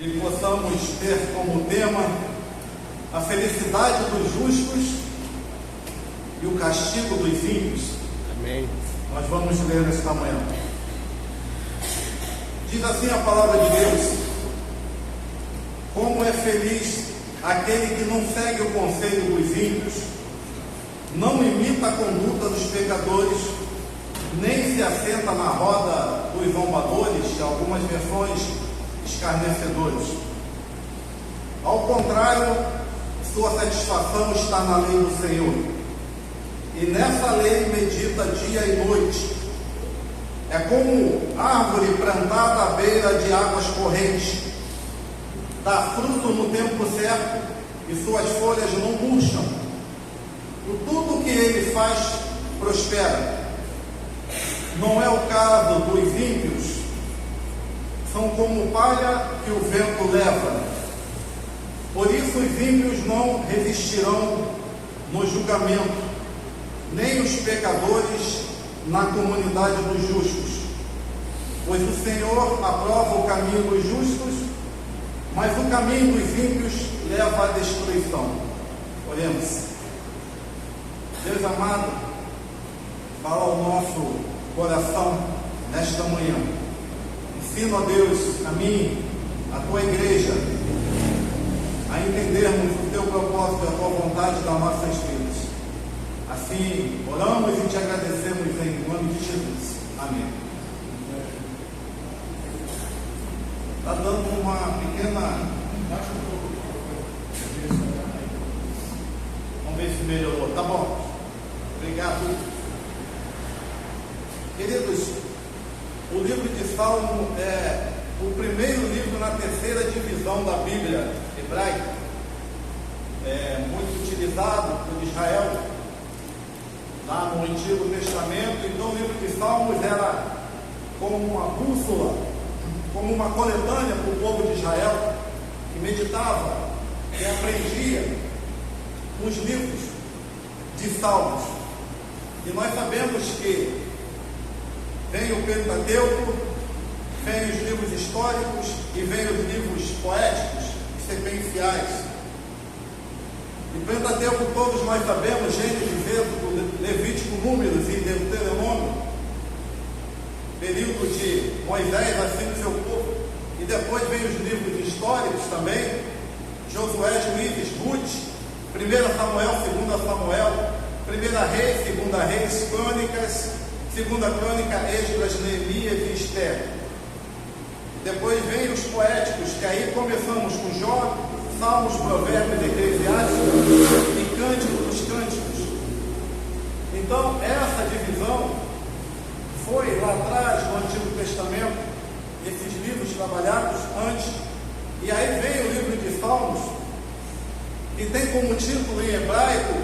e possamos ter como tema a felicidade dos justos e o castigo dos ímpios. Amém. Nós vamos ler nesta manhã. Diz assim a palavra de Deus: como é feliz aquele que não segue o conselho dos ímpios, não imita a conduta dos pecadores, nem se assenta na roda dos zombadores, e algumas versões escarnecedores. Ao contrário, sua satisfação está na lei do Senhor, e nessa lei medita dia e noite. É como árvore plantada à beira de águas correntes, dá fruto no tempo certo, e suas folhas não murcham. E tudo que ele faz prospera. Não é o caso dos ímpios. São como palha que o vento leva. Por isso os ímpios não resistirão no julgamento, nem os pecadores na comunidade dos justos. Pois o Senhor aprova o caminho dos justos, mas o caminho dos ímpios leva à destruição. Oremos. Deus amado, fala ao nosso coração nesta manhã. Ensina, ó Deus, a mim, a tua igreja, a entendermos o teu propósito e a tua vontade das nossas vidas. Assim, oramos e te agradecemos em nome de Jesus. Amém. Está dando uma pequena... Vamos ver se melhorou. Tá bom. Obrigado. Queridos, o livro de Salmo é o primeiro livro na terceira divisão da Bíblia hebraica. É muito utilizado por Israel lá no Antigo Testamento. Então o livro de Salmos era como uma bússola, como uma coletânea para o povo de Israel, que meditava e aprendia os livros de Salmos. E nós sabemos que vem o Pentateuco, vem os livros históricos e vem os livros poéticos e sequenciais. E Pentateuco todos nós sabemos: Gênesis, Êxodo, Levítico, Números e Deuteronômio, período de Moisés, assim do seu povo. E depois vem os livros históricos também: Josué, Juízes, Ruth, 1 Samuel, 2 Samuel, 1 Reis, 2 Reis, Crônicas, 2 Crônica, Esdras, Neemias e Esther. Depois vem os poéticos, que aí começamos com Jó, Salmos, Provérbios, Eclesiásticos e Cântico dos Cânticos. Então, essa divisão foi lá atrás, no Antigo Testamento, esses livros trabalhados antes. E aí vem o livro de Salmos, que tem como título em hebraico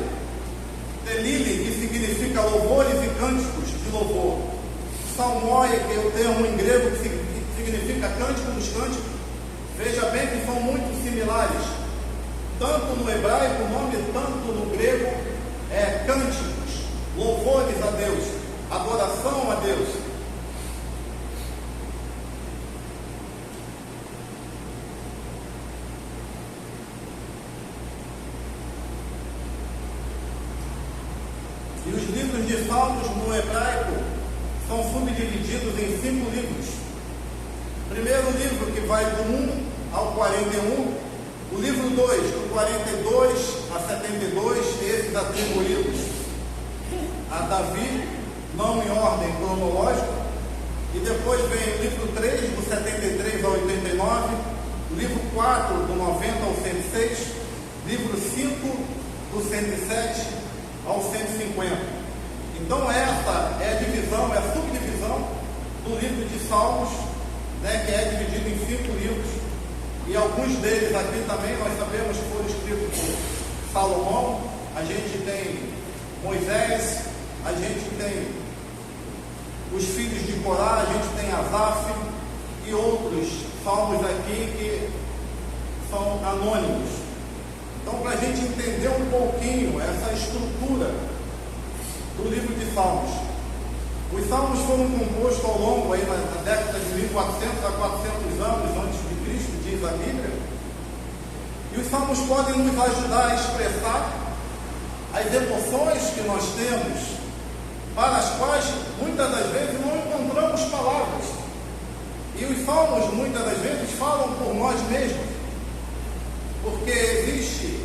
Telile, que significa louvores e cânticos de louvor. Salmóia, que é o termo em grego que significa cântico dos cânticos. Veja bem que são muito similares. Tanto no hebraico o nome, tanto no grego é cânticos, louvores a Deus, adoração a Deus. E os livros de Salmos no hebraico são subdivididos em 5 livros. Primeiro livro, que vai do 1 ao 41, o livro 2, do 42 a 72, esses atribuídos a Davi, não em ordem cronológica. E depois vem o livro 3, do 73 ao 89, o livro 4, do 90 ao 106, livro 5, do 107 ao 150. Então essa é a divisão, é a subdivisão do livro de Salmos, né, que é dividido em 5 livros. E alguns deles aqui também nós sabemos que foram escritos por Salomão. A gente tem Moisés, a gente tem os filhos de Corá, a gente tem Asaf e outros salmos aqui que são anônimos. Então, para a gente entender um pouquinho essa estrutura do livro de Salmos, os salmos foram compostos ao longo aí na década de 1400 a 400 anos antes de Cristo, diz diz a Bíblia. E os salmos podem nos ajudar a expressar as emoções que nós temos, para as quais muitas das vezes não encontramos palavras. E os salmos muitas das vezes falam por nós mesmos, porque existem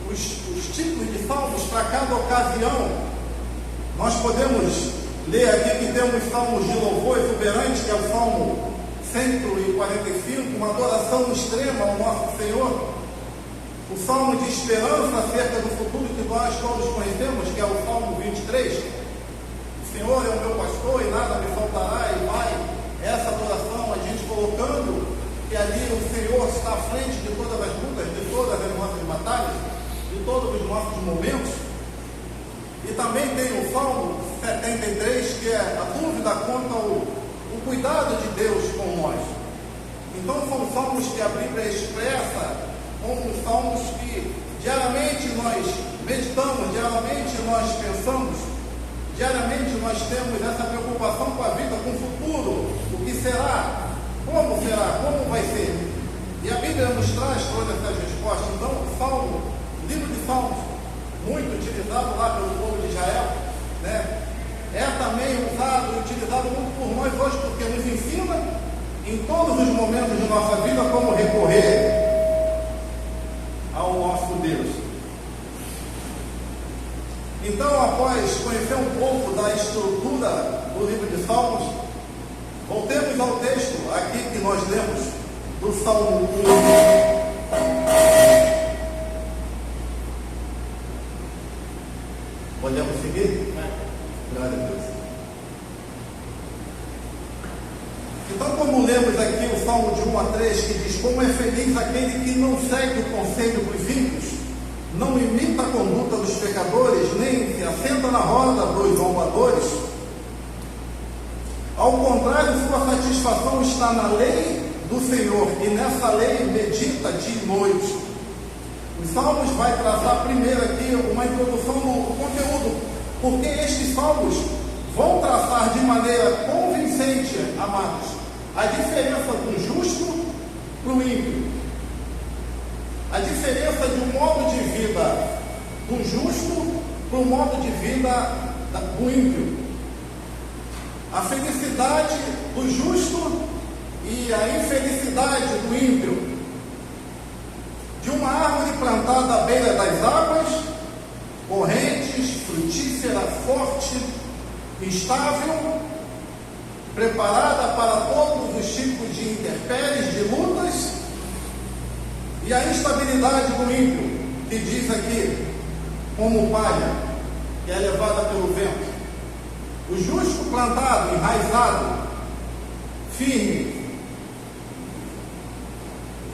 os tipos de salmos para cada ocasião. Nós podemos ler aqui que temos salmos de louvor exuberante, que é o Salmo 145, uma adoração extrema ao nosso Senhor. O salmo de esperança acerca do futuro que nós todos conhecemos, que é o Salmo 23. O Senhor é o meu pastor e nada me faltará, e vai essa adoração, a gente colocando que ali o Senhor está à frente de todas as lutas, de todas as nossas batalhas, de todos os nossos momentos. E também tem o Salmo 73, que é a dúvida quanto ao cuidado de Deus com nós. Então são salmos que a Bíblia expressa como salmos que diariamente nós meditamos, diariamente nós pensamos, diariamente nós temos essa preocupação com a vida, com o futuro, o que será, como vai ser. E a Bíblia nos traz todas essas respostas. Então o Salmo, o livro de Salmos, muito utilizado lá pelo povo de Israel, né? É também usado e utilizado muito por nós hoje, porque nos ensina em todos os momentos de nossa vida como recorrer ao nosso Deus. Então, após conhecer um pouco da estrutura do livro de Salmos, voltemos ao texto aqui que nós lemos do Salmo 1. Podemos seguir? Glória a Deus. Então, como lemos aqui o Salmo de 1 a 3, que diz: como é feliz aquele que não segue o conselho dos ímpios, não imita a conduta dos pecadores, nem se assenta na roda dos zombadores. Ao contrário, sua satisfação está na lei do Senhor, e nessa lei medita dia e noite. Os Salmos vai traçar primeiro aqui uma introdução do conteúdo, porque estes Salmos vão traçar de maneira convincente, amados, a diferença do justo para o ímpio. A diferença de um modo de vida do justo para o modo de vida do ímpio. A felicidade do justo e a infelicidade do ímpio. De uma árvore plantada à beira das águas, correntes, frutífera, forte, estável, preparada para todos os tipos de intempéries, de lutas, e a instabilidade do ímpio, que diz aqui, como palha, que é levada pelo vento. O justo plantado, enraizado, firme,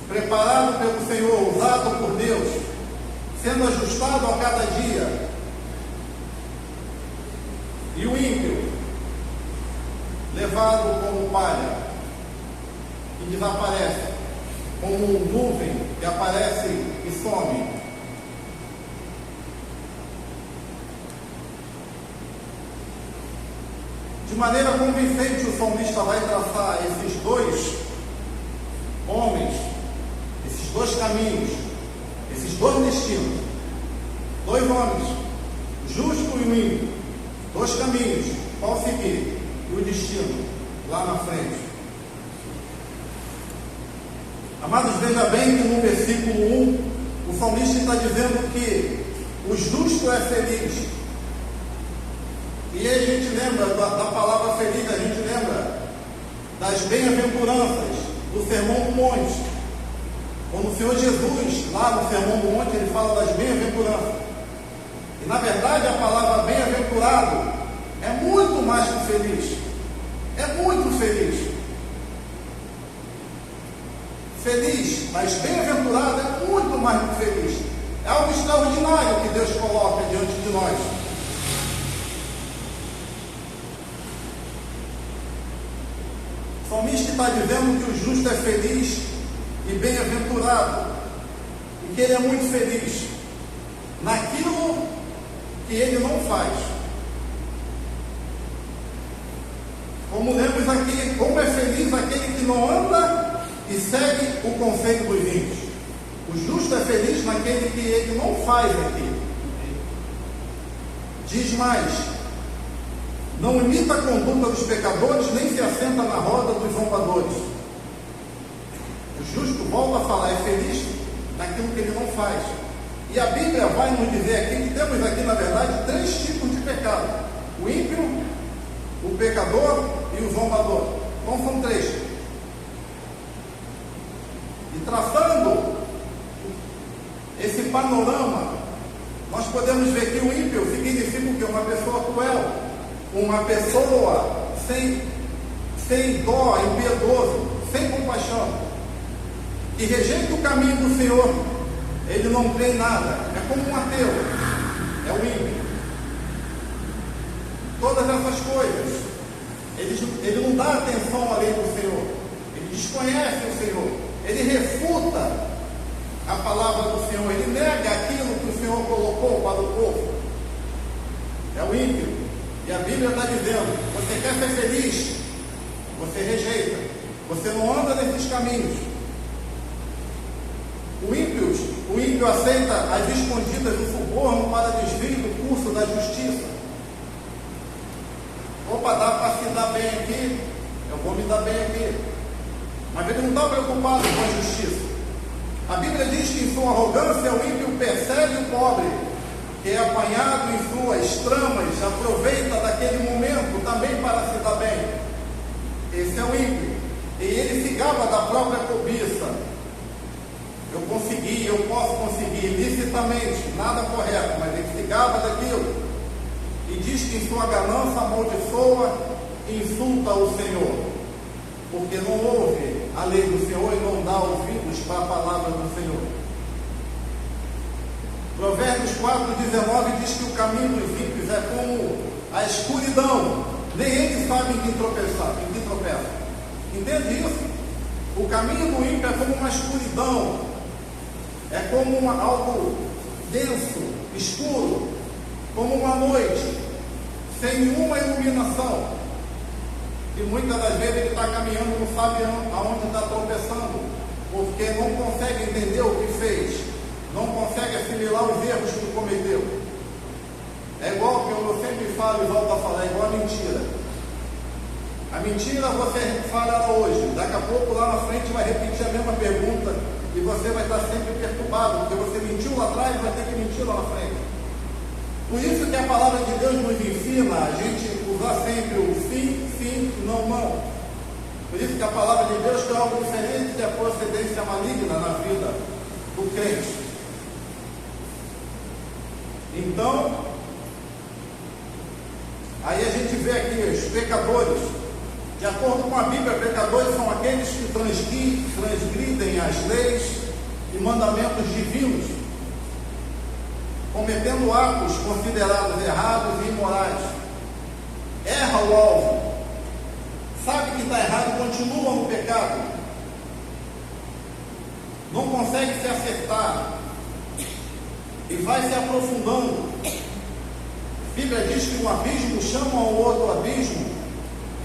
preparado pelo Senhor, usado por Deus, sendo ajustado a cada dia. E o ímpio, levado como palha, que desaparece, como nuvem que aparece e some. De maneira convincente, o salmista vai traçar esses dois homens, esses dois caminhos, esses dois destinos, dois homens, o justo e o ímpio, dois caminhos, qual seguir, e o destino lá na frente. Amados, veja bem que no versículo 1, o salmista está dizendo que o justo é feliz. E aí a gente lembra da palavra feliz, a gente lembra das bem-aventuranças, do Sermão do Monte. Quando o Senhor Jesus, lá no Sermão do Monte, ele fala das bem-aventuranças. E na verdade a palavra bem-aventurado é muito mais que feliz. É muito feliz. Feliz, mas bem-aventurado é muito mais do que feliz. É algo extraordinário que Deus coloca diante de nós. O salmista está dizendo que o justo é feliz e bem-aventurado, e que ele é muito feliz naquilo que ele não faz. Como lemos aqui, como é feliz aquele que não anda e segue o conselho dos ímpios. O justo é feliz naquele que ele não faz aquilo. Diz mais: não imita a conduta dos pecadores, nem se assenta na roda dos zombadores. O justo, volta a falar, é feliz naquilo que ele não faz. E a Bíblia vai nos dizer aqui que temos aqui, na verdade, 3 tipos de pecado: o ímpio, o pecador e o zombador. Então são 3. E traçando esse panorama, nós podemos ver que o ímpio significa o quê? Uma pessoa cruel, uma pessoa sem dó, impiedoso, sem compaixão, que rejeita o caminho do Senhor. Ele não crê em nada, é como um ateu, é o ímpio. Todas essas coisas, ele não dá atenção à lei do Senhor, ele desconhece o Senhor, ele refuta a palavra do Senhor, ele nega aquilo que o Senhor colocou para o povo. É o ímpio. E a Bíblia está dizendo: você quer ser feliz, você rejeita, você não anda nesses caminhos. O ímpio aceita as escondidas do suborno para desvio do curso da justiça. Opa, dá para se dar bem aqui, eu vou me dar bem aqui. Mas ele não está preocupado com a justiça. A Bíblia diz que em sua arrogância o ímpio persegue o pobre, que é apanhado em suas tramas, aproveita daquele momento também para se dar bem. Esse é o ímpio. E ele se gaba da própria cobiça. Eu consegui, eu posso conseguir, ilicitamente, nada correto, mas ele se gaba daquilo. E diz que em sua ganância amaldiçoa e insulta o Senhor, porque não ouve a lei do Senhor e não dá ouvidos para a palavra do Senhor. Provérbios 4,19 diz que o caminho dos ímpios é como a escuridão, nem eles sabem em que tropeçam. Entende isso? O caminho do ímpio é como uma escuridão, é como algo denso, escuro, como uma noite, sem nenhuma iluminação. E muitas das vezes ele está caminhando, não sabe aonde está tropeçando, porque não consegue entender o que fez, não consegue assimilar os erros que cometeu. É igual que eu sempre falo e volto a falar, é igual a mentira. A mentira você fala ela hoje, daqui a pouco lá na frente vai repetir a mesma pergunta e você vai estar sempre perturbado, porque você mentiu lá atrás e vai ter que mentir lá na frente. Por isso que a palavra de Deus nos ensina a gente usar sempre o sim, sim, não, não. Por isso que a palavra de Deus tem algo diferente da procedência maligna na vida do crente. Então, aí a gente vê aqui os pecadores. De acordo com a Bíblia, pecadores são aqueles que transgridem as leis e mandamentos divinos, cometendo atos considerados errados e imorais. Erra o alvo, sabe que está errado e continua no pecado, não consegue se acertar e vai se aprofundando. A Bíblia diz que um abismo chama ao outro abismo,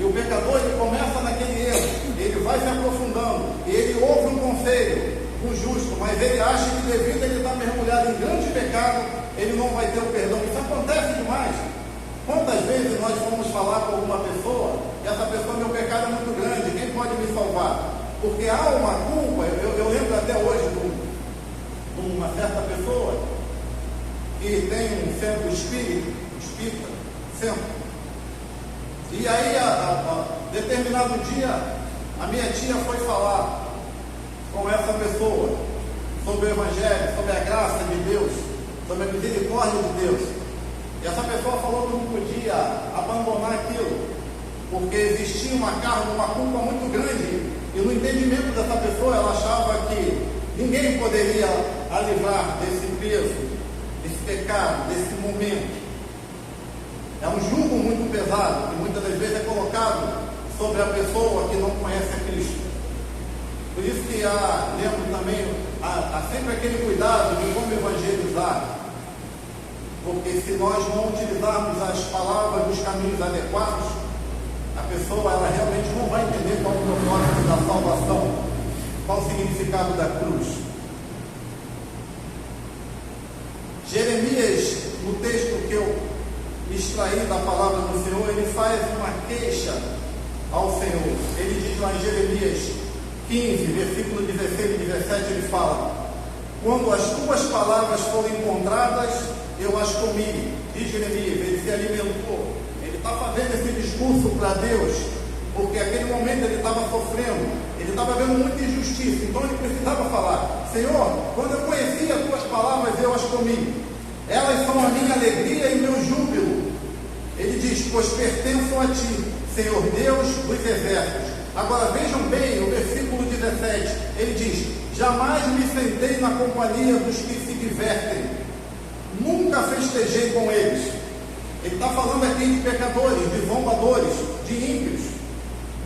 e o pecador ele começa naquele erro, ele vai se aprofundando, e ele ouve um conselho do justo, mas ele acha que devido a ele estar mergulhado em grande pecado, ele não vai ter o perdão. Isso acontece demais. Quantas vezes nós vamos falar com alguma pessoa, e essa pessoa, meu pecado é muito grande, quem pode me salvar? Porque há uma culpa. Eu lembro até hoje de uma certa pessoa que tem um centro espírita, centro. E aí, determinado dia, a minha tia foi falar com essa pessoa sobre o Evangelho, sobre a graça de Deus, sobre a misericórdia de Deus. E essa pessoa falou que não podia abandonar aquilo, porque existia uma carga, uma culpa muito grande, e no entendimento dessa pessoa, ela achava que ninguém poderia a livrar desse peso, desse pecado, desse momento. É um jugo muito pesado, que muitas das vezes é colocado sobre a pessoa que não conhece a Cristo. Por isso que lembro também, há sempre aquele cuidado de como evangelizar, porque se nós não utilizarmos as palavras nos caminhos adequados, a pessoa ela realmente não vai entender qual é o propósito da salvação. Qual o significado da cruz? Jeremias, no texto que eu extraí da palavra do Senhor, ele faz uma queixa ao Senhor. Ele diz lá em Jeremias 15, versículo 16 e 17, ele fala: quando as tuas palavras foram encontradas, eu as comi. Diz Jeremias, ele se alimentou. Ele está fazendo esse discurso para Deus, porque naquele momento ele estava sofrendo, ele estava vendo muita injustiça, então ele precisava falar: Senhor, quando eu conheci as tuas palavras, eu as comi. Elas são a minha alegria e meu júbilo. Ele diz: pois pertenço a ti, Senhor Deus dos exércitos. Agora vejam bem o versículo 17, ele diz: jamais me sentei na companhia dos que se divertem, nunca festejei com eles. Ele está falando aqui de pecadores, de zombadores, de ímpios.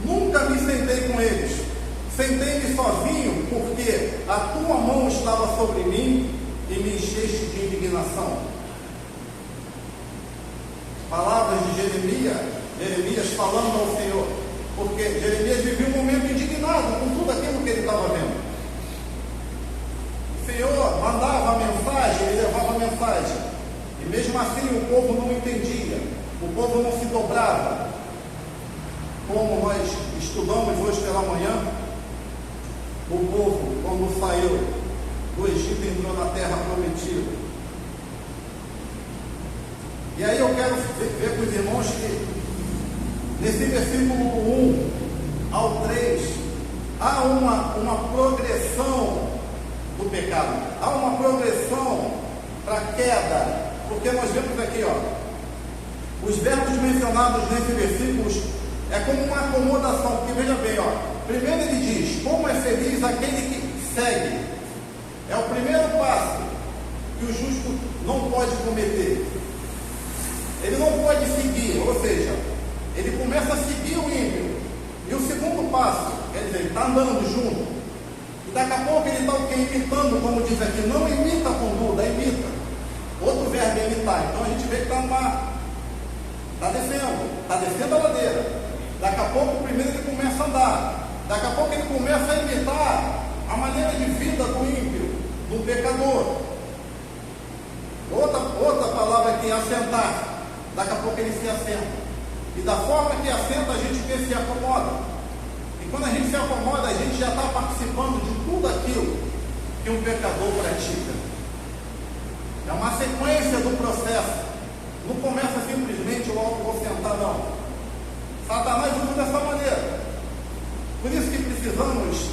Nunca me sentei com eles, sentei-me sozinho, porque a tua mão estava sobre mim e me encheste de indignação. Palavras de Jeremias falando ao Senhor, porque Jeremias vivia um momento indignado com tudo aquilo que ele estava vendo. O Senhor mandava a mensagem, ele levava a mensagem, e mesmo assim o povo não entendia, o povo não se dobrava. Como nós estudamos hoje pela manhã, o povo, quando saiu do Egito, entrou na terra prometida. E aí eu quero ver com os irmãos que nesse versículo 1 ao 3 há uma progressão do pecado, há uma progressão para a queda, porque nós vemos aqui, os verbos mencionados nesse versículo é como uma acomodação, porque veja bem, primeiro ele diz: como é feliz aquele que segue. É o primeiro passo que o justo não pode cometer. Ele não pode seguir, ou seja, ele começa a seguir o ímpio. E o segundo passo, quer dizer, ele está andando junto. E daqui a pouco ele está o quê? Imitando, como diz aqui. Não imita a conduta, imita. Outro verbo é imitar. Então a gente vê que está descendo a ladeira. Daqui a pouco primeiro ele começa a andar. Daqui a pouco ele começa a imitar a maneira de vida do ímpio, do pecador. Outra palavra aqui, assentar. Daqui a pouco ele se assenta. E da forma que assenta, a gente vê se acomoda. E quando a gente se acomoda, a gente já está participando de tudo aquilo que um pecador pratica. É uma sequência do processo. Não começa simplesmente logo vou sentar, não. Satanás usa dessa maneira. Por isso que precisamos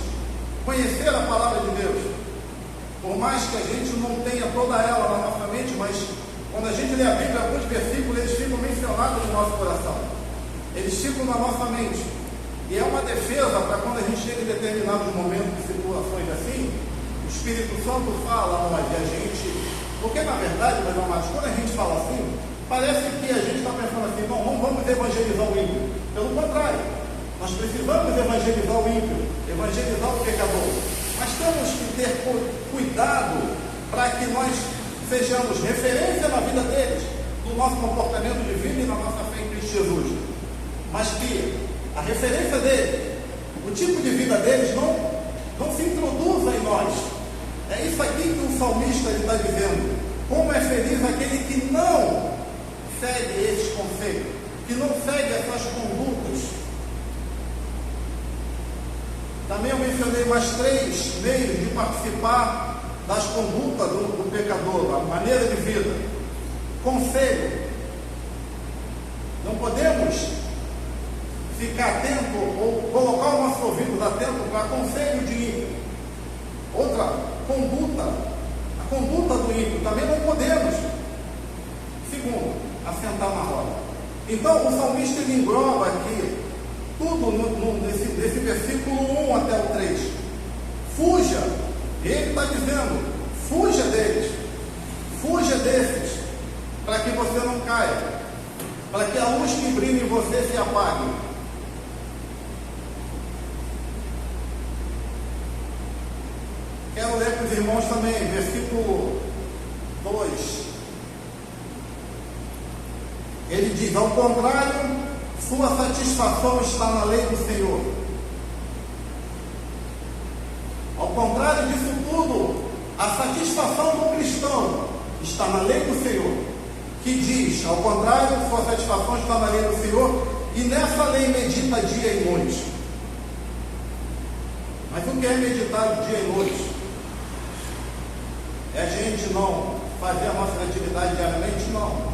conhecer a palavra de Deus. Por mais que a gente não tenha toda ela na nossa mente, mas quando a gente lê a Bíblia, alguns versículos, eles ficam mencionados no nosso coração. Eles ficam na nossa mente. E é uma defesa para quando a gente chega em determinados momentos de situações assim, o Espírito Santo fala a nós e a gente. Porque na verdade, meus amados, quando a gente fala assim, parece que a gente está pensando assim: não vamos evangelizar o ímpio. Pelo contrário, nós precisamos evangelizar o ímpio, evangelizar o pecador. Mas temos que ter cuidado para que nós sejamos referência na vida deles, no nosso comportamento de vida e na nossa fé em Cristo Jesus. Mas que a referência deles, o tipo de vida deles não se introduza em nós. É isso aqui que o salmista está dizendo. Como é feliz aquele que não segue esses conceitos, que não segue essas condutas. Também eu mencionei mais 3 meios de participar das condutas do pecador, a maneira de vida. Conselho. Não podemos ficar atento ou colocar o nosso ouvido atento para conselho de ímpio. Outra, conduta. A conduta do ímpio também não podemos. Segundo, assentar na roda. Então o salmista ele engloba aqui tudo nesse versículo 1 até o 3. Fuja. Ele está dizendo: fuja deles, fuja desses, para que você não caia, para que a luz que brilha em você se apague. Quero ler para os irmãos também, versículo 2. Ele diz: ao contrário, sua satisfação está na lei do Senhor, contrário disso tudo, a satisfação do cristão está na lei do Senhor, que diz, ao contrário, sua satisfação está na lei do Senhor, e nessa lei medita dia e noite. Mas o que é meditar dia e noite? É a gente não fazer a nossa atividade diariamente? Não.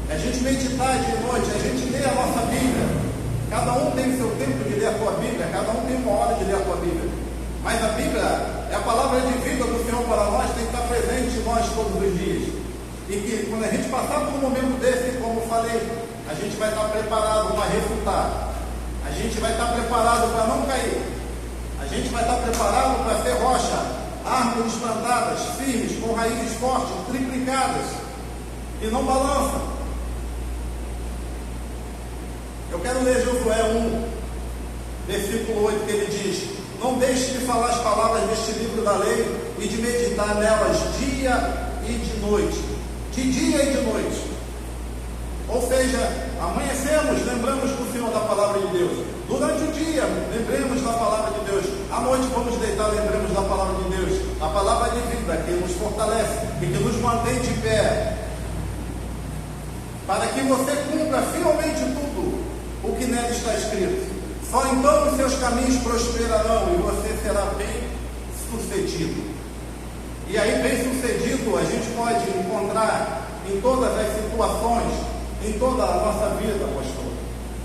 É a gente meditar dia e noite, é a gente ler a nossa Bíblia. Cada um tem o seu tempo de ler a sua Bíblia, cada um tem uma hora de ler a sua Bíblia. Mas a Bíblia é a palavra de vida do Senhor para nós, tem que estar presente em nós todos os dias. E que quando a gente passar por um momento desse, como eu falei, a gente vai estar preparado para refutar. A gente vai estar preparado para não cair. A gente vai estar preparado para ser rocha, árvores plantadas, firmes, com raízes fortes, triplicadas, e não balançam. Eu quero ler Josué 1, versículo 8, que ele diz: não deixe de falar as palavras deste livro da lei e de meditar nelas dia e de noite. De dia e de noite. Ou seja, amanhecemos, lembramos do Senhor da palavra de Deus. Durante o dia, lembremos da palavra de Deus. À noite, vamos deitar, lembremos da palavra de Deus. A palavra de vida que nos fortalece e que nos mantém de pé. Para que você cumpra fielmente tudo o que nela está escrito. Só então os seus caminhos prosperarão e você será bem sucedido. E aí, bem sucedido, a gente pode encontrar em todas as situações, em toda a nossa vida, pastor.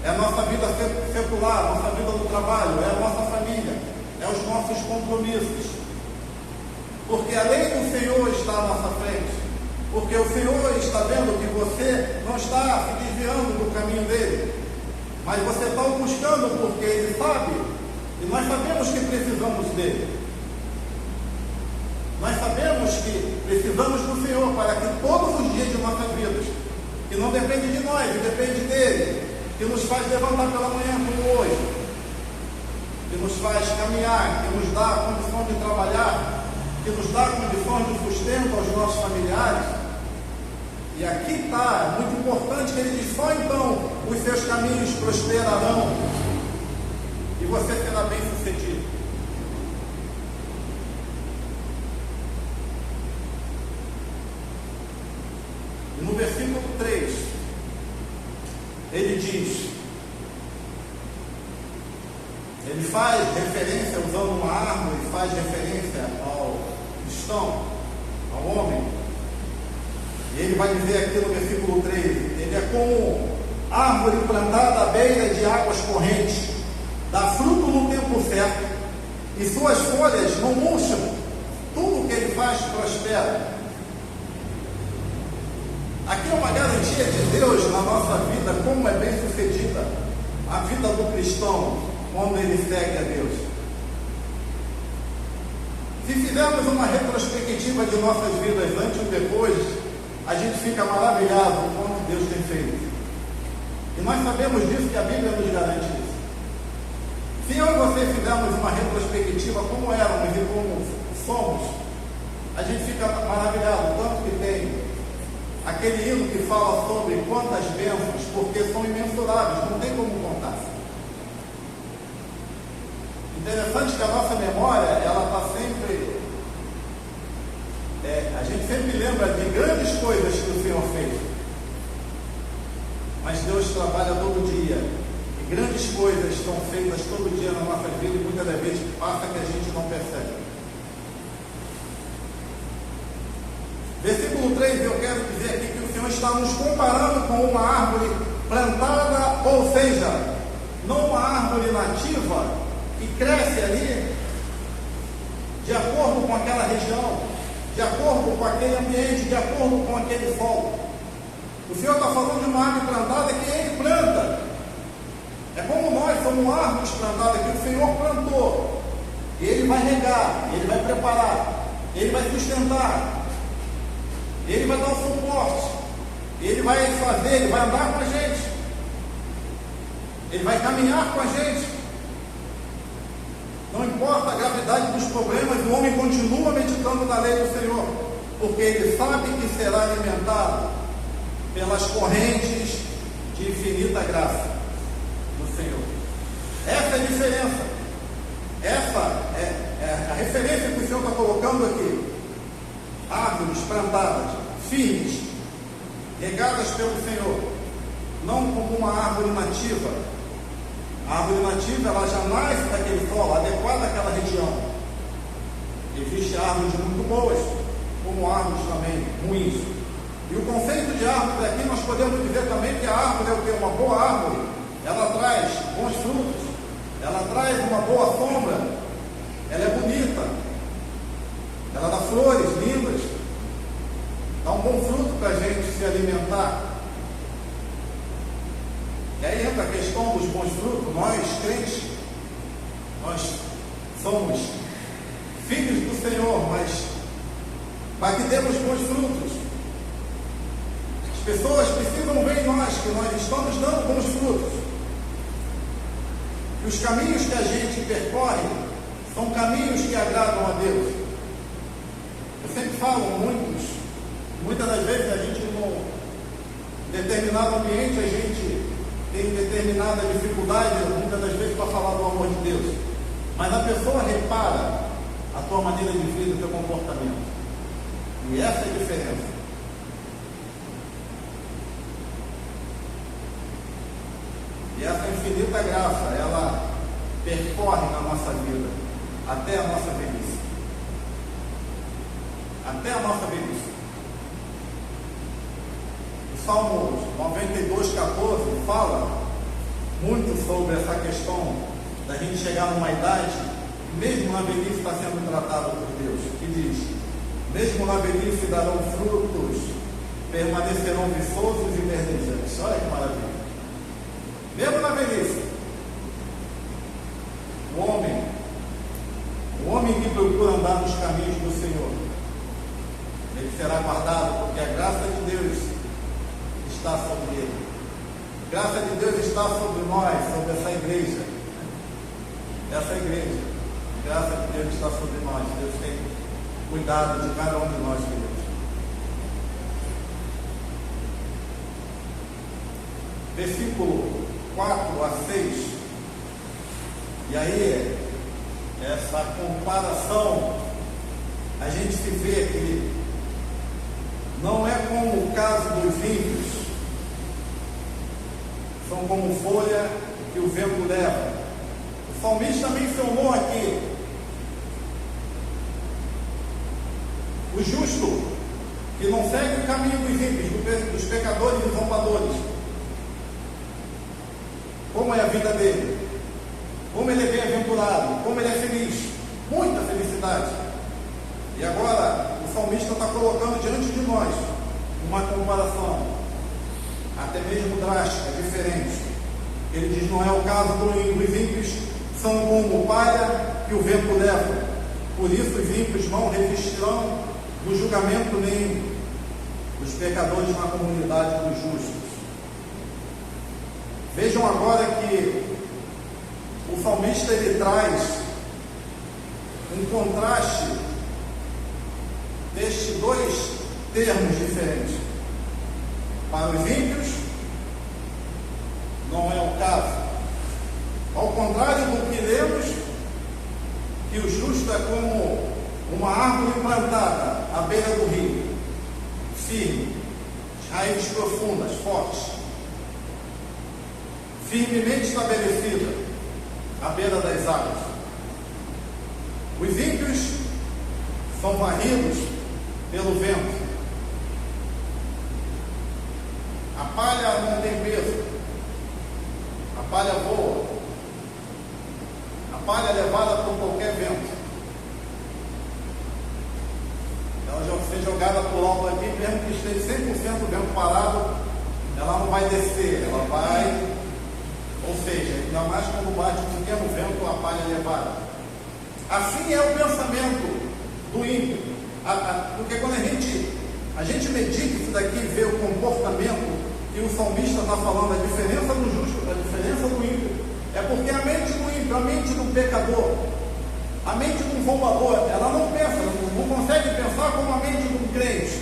É a nossa vida secular, a nossa vida do trabalho, é a nossa família, é os nossos compromissos. Porque a lei do Senhor está à nossa frente. Porque o Senhor está vendo que você não está se desviando do caminho dele. Mas você está o buscando porque ele sabe, e nós sabemos que precisamos dele. Nós sabemos que precisamos do Senhor para que todos os dias de nossas vidas, que não depende de nós, que depende dele, que nos faz levantar pela manhã como hoje, que nos faz caminhar, que nos dá a condição de trabalhar, que nos dá a condição de sustento aos nossos familiares. E aqui está, muito importante, que ele diz: só então os seus caminhos prosperarão e você será bem sucedido. E no versículo 3, ele diz, ele faz referência, usando uma árvore, faz referência ao cristão, ao homem. E ele vai dizer aqui no versículo 3, ele é como árvore plantada à beira de águas correntes, dá fruto no tempo certo, e suas folhas não murcham, tudo que ele faz prospera. Aqui é uma garantia de Deus na nossa vida, como é bem sucedida a vida do cristão, quando ele segue a Deus. Se fizermos uma retrospectiva de nossas vidas antes e depois, a gente fica maravilhado com o que Deus tem feito. E nós sabemos disso, que a Bíblia nos garante isso. Se eu e você fizermos uma retrospectiva como éramos e como somos, a gente fica maravilhado, tanto que tem aquele hino que fala sobre quantas bênçãos, porque são imensuráveis, não tem como contar. Interessante que a nossa memória, ela está sempre... a gente sempre lembra de grandes coisas que o Senhor fez. Mas Deus trabalha todo dia. E grandes coisas são feitas todo dia na nossa vida e muitas das vezes passa que a gente não percebe. Versículo 3, eu quero dizer aqui que o Senhor está nos comparando com uma árvore plantada, ou seja, não uma árvore nativa que cresce ali de acordo com aquela região, de acordo com aquele ambiente, de acordo com aquele solo. O Senhor está falando de uma árvore plantada que ele planta. É como nós somos árvores plantadas que o Senhor plantou. E ele vai regar, ele vai preparar, ele vai sustentar, ele vai dar o suporte, ele vai fazer, ele vai andar com a gente, ele vai caminhar com a gente. Não importa a gravidade dos problemas, o homem continua meditando na lei do Senhor, porque ele sabe que será alimentado pelas correntes de infinita graça do Senhor. Essa é a diferença. Essa é a referência que o Senhor está colocando aqui, árvores plantadas, firmes, regadas pelo Senhor, não como uma árvore nativa. A árvore nativa, ela já nasce daquele solo, adequada àquela região. Existem árvores muito boas, como árvores também ruins. E o conceito de árvore aqui, nós podemos dizer também que a árvore é o que? Uma boa árvore. Ela traz bons frutos, ela traz uma boa sombra, ela é bonita, ela dá flores lindas, dá um bom fruto para a gente se alimentar. E aí entra a questão dos bons frutos. Nós, crentes, nós somos filhos do Senhor, mas para que demos bons frutos, as pessoas precisam ver em nós que nós estamos dando bons frutos. E os caminhos que a gente percorre são caminhos que agradam a Deus. Eu sempre falo, muitas das vezes a gente, num determinado ambiente, a gente tem determinada dificuldade, muitas das vezes, para falar do amor de Deus. Mas a pessoa repara a tua maneira de vida, o teu comportamento. E essa é a diferença. E essa infinita graça, ela percorre na nossa vida, até a nossa velhice. Até a nossa velhice. O Salmo 92,14 fala muito sobre essa questão da gente chegar numa idade, mesmo na velhice está sendo tratado por Deus, que diz: mesmo na velhice darão frutos, permanecerão viçosos e verdejantes. Olha que maravilha. Mesmo na velhice, o homem que procura andar nos caminhos do Senhor, ele será guardado, porque a graça de Deus está sobre ele. A graça de Deus está sobre nós, sobre essa igreja. Essa igreja, a graça de Deus está sobre nós. Deus tem cuidado de cada um de nós, queridos. Versículo 4 a 6, e aí essa comparação, a gente se vê que não é como o caso dos ímpios, são como folha que o vento leva. O salmista mencionou aqui o justo, que não segue o caminho dos ímpios, dos pecadores e zombadores. Como é a vida dele, como ele é bem-aventurado, como ele é feliz, muita felicidade. E agora o salmista está colocando diante de nós uma comparação, até mesmo drástica, diferente. Ele diz: não é o caso dos ímpios, são como palha que o vento leva, por isso os ímpios não resistirão do julgamento, nem os pecadores na comunidade dos justos. Vejam agora que o salmista ele traz um contraste destes dois termos diferentes. Para os ímpios, não é o caso. Ao contrário do que lemos, que o justo é como uma árvore plantada à beira do rio, firme, raízes profundas, fortes, firmemente estabelecida à beira das águas. Os ímpios são varridos pelo vento. A palha não tem peso, a palha voa, a palha é levada por qualquer vento. Ela já ser jogada por alto aqui, mesmo que esteja 100% vento parado, ela não vai descer, ela vai. Ou seja, ainda mais quando bate um pequeno vento, a palha é levada. Assim é o pensamento do ímpio. Porque quando a gente medita isso daqui, vê o comportamento que o salmista está falando, a diferença do justo, a diferença do ímpio, é porque a mente do ímpio, a mente do pecador, a mente do zombador, ela não pensa, não consegue pensar como a mente do crente,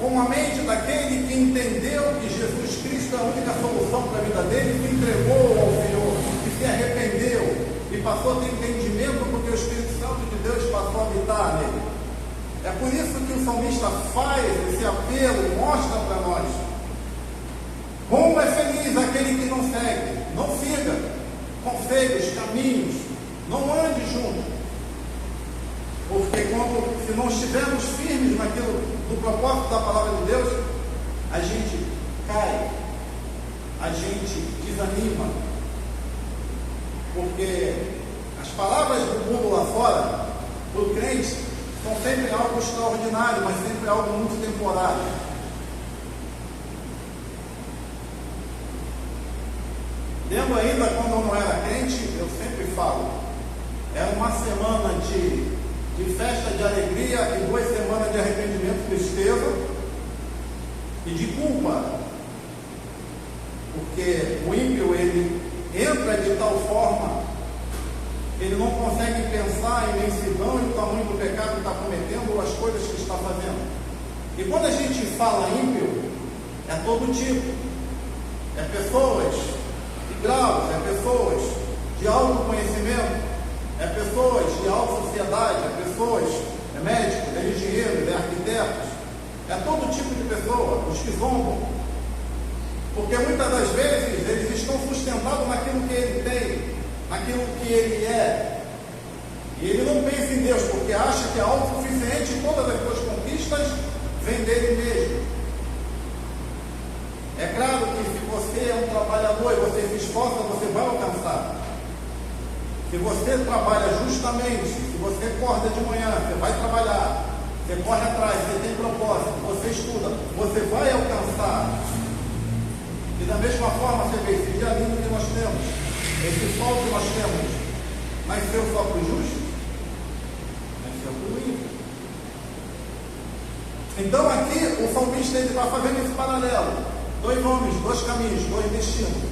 como a mente daquele que entendeu que Jesus Cristo é a única solução para a vida dele, que entregou ao Senhor, que se arrependeu e passou a ter entendimento porque o Espírito Santo de Deus passou a habitar nele. É por isso que o salmista faz esse apelo, mostra para nós. Como é feliz aquele que não segue, não siga conselhos, caminhos, não ande junto. Porque se não estivermos firmes naquilo do propósito da palavra de Deus, a gente cai, a gente desanima. Porque as palavras do mundo lá fora, para o crente, são sempre algo extraordinário, mas sempre algo muito temporário. Lembro ainda quando eu não era crente, eu sempre falo, era uma semana de festa de alegria e 2 semanas de arrependimento, tristeza e de culpa. Porque o ímpio, ele entra de tal forma, ele não consegue pensar em imensidão e o tamanho do pecado que está cometendo ou as coisas que está fazendo. E quando a gente fala ímpio, é todo tipo. É pessoas de graus, é pessoas de autoconhecimento, é pessoas de alta sociedade, é pessoas, é médicos, é engenheiros, é arquitetos, é todo tipo de pessoa, os que zombam. Porque muitas das vezes eles estão sustentados naquilo que ele tem, naquilo que ele é. E ele não pensa em Deus, porque acha que é autossuficiente e todas as suas conquistas vêm dele mesmo. É claro que se você é um trabalhador e você se esforça, você vai alcançar. Se você trabalha justamente, se você acorda de manhã, você vai trabalhar, você corre atrás, você tem propósito, você estuda, você vai alcançar. E da mesma forma, você vê esse dia lindo que nós temos, esse sol que nós temos, nasceu só para o justo? Nasceu para o ímpio. Então aqui o salmista está fazendo esse paralelo. 2 homens, 2 caminhos, 2 destinos.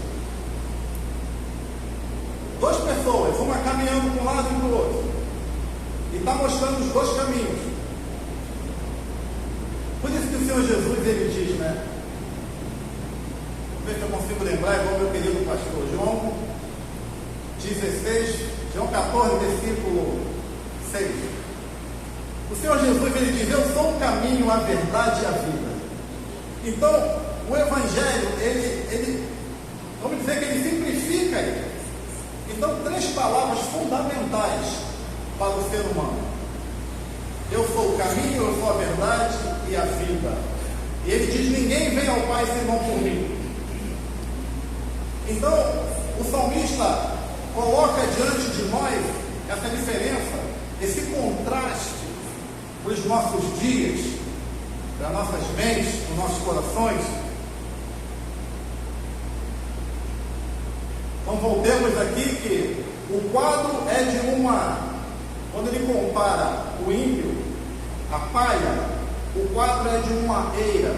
2 pessoas, uma caminhando para um lado e para o outro. E está mostrando os 2 caminhos. Por isso que o Senhor Jesus, ele diz, né? Vamos ver se eu consigo lembrar, igual meu querido pastor João 16, João 14, versículo 6. O Senhor Jesus, ele diz, eu sou o caminho, a verdade e a vida. Então, o Evangelho, ele vamos dizer que ele simplifica isso. Então, 3 palavras fundamentais para o ser humano. Eu sou o caminho, eu sou a verdade e a vida. E ele diz, ninguém vem ao Pai senão por mim. Então, o salmista coloca diante de nós essa diferença, esse contraste para os nossos dias, para nossas mentes, para os nossos corações. Então voltemos aqui que o quadro é de quando ele compara o ímpio, a palha, o quadro é de uma eira.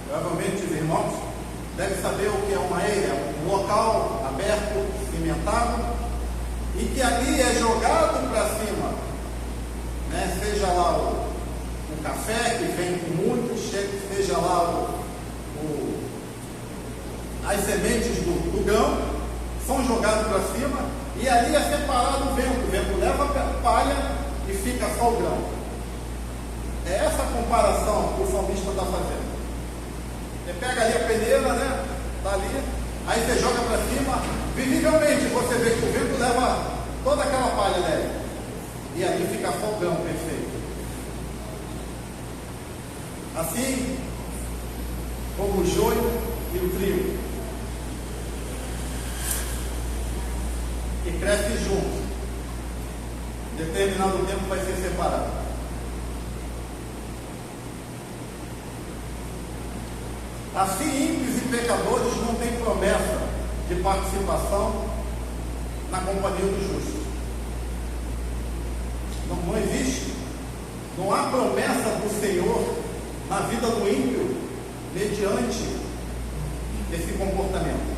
Provavelmente os irmãos devem saber o que é uma eira, um local aberto, cimentado, e que ali é jogado para cima, né? Seja lá o café que vem com muito, seja lá as sementes do grão, são jogados para cima, e ali é separado o vento leva a palha e fica só o grão. É essa a comparação que o salmista está fazendo. Você pega ali a peneira, né? Está ali, aí você joga para cima, visivelmente você vê que o vento leva toda aquela palha dele, e ali fica só o grão perfeito. Assim como o joio e o trigo, que cresce junto, em determinado tempo vai ser separado. Assim, ímpios e pecadores não têm promessa de participação na companhia do justo. Não existe, não há promessa do Senhor na vida do ímpio mediante esse comportamento.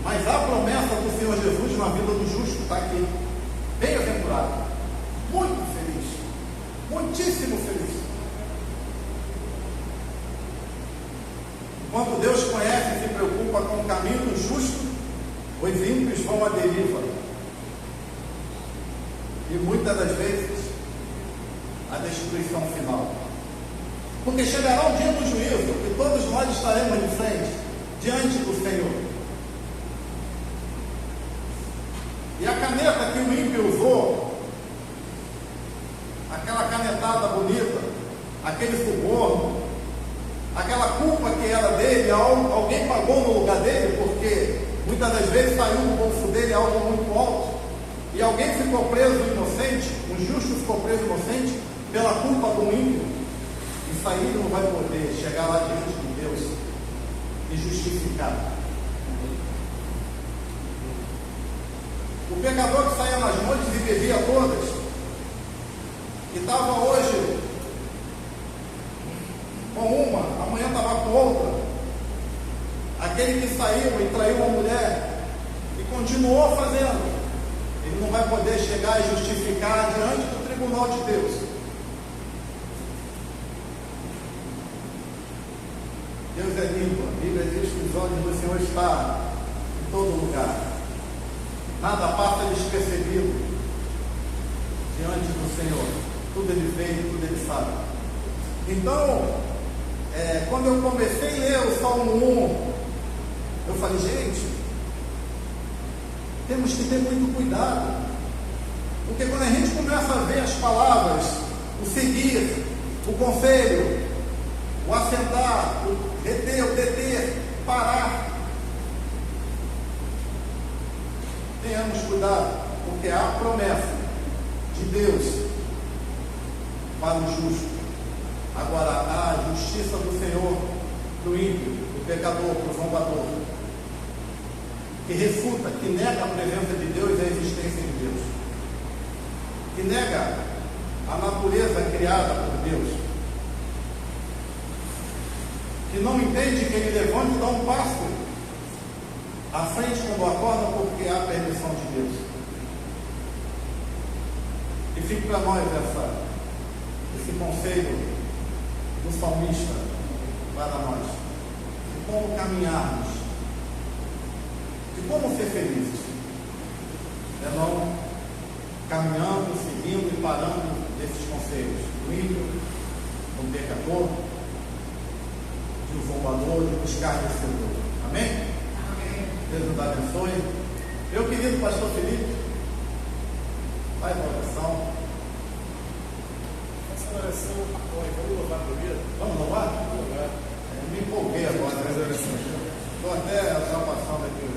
Mas a promessa do Senhor Jesus na vida do justo está aqui. Bem-aventurado, muito feliz, muitíssimo feliz. Enquanto Deus conhece e se preocupa com o caminho do justo, os ímpios vão à deriva. e muitas das vezes a destruição final. Porque chegará o dia do juízo, e todos nós estaremos de frente, diante do Senhor. E a caneta que o ímpio usou, aquela canetada bonita, aquele suborno, aquela culpa que era dele, alguém pagou no lugar dele, porque muitas das vezes saiu do bolso dele algo muito alto, e alguém ficou preso inocente, um justo ficou preso inocente, pela culpa do ímpio. Isso aí não vai poder chegar lá diante de Deus e justificar. O pecador que saía nas noites e bebia todas, que estava hoje com uma, amanhã estava com outra, aquele que saiu e traiu uma mulher e continuou fazendo, ele não vai poder chegar e justificar diante do tribunal de Deus. Deus é limpo, a Bíblia diz que os olhos do Senhor estão em todo lugar. Nada passa despercebido diante do Senhor. Tudo Ele vê, tudo Ele sabe. Então, quando eu comecei a ler o Salmo 1, eu falei, gente, temos que ter muito cuidado. Porque quando a gente começa a ver as palavras, o seguir, o conselho, o assentar, o reter, o deter, parar, tenhamos cuidado, porque há promessa de Deus para o justo. Agora, há a justiça do Senhor para o ímpio, do pecador, para o zombador, que refuta, que nega a presença de Deus e a existência de Deus, que nega a natureza criada por Deus, que não entende que ele levanta e dá um passo à frente quando acorda, porque há permissão de Deus. E fique para nós esse conselho do salmista para nós, de como caminharmos, de como ser felizes, não caminhando, seguindo e parando desses conselhos, do ímpio, do pecador, do zombador, de buscar vencedor. Amém? Deus nos abençoe. Meu querido pastor Felipe, faz a oração. Essa oração, vamos louvar primeiro? Vamos louvar? Vamos louvar. Me empolguei agora. Estou até já passando aqui.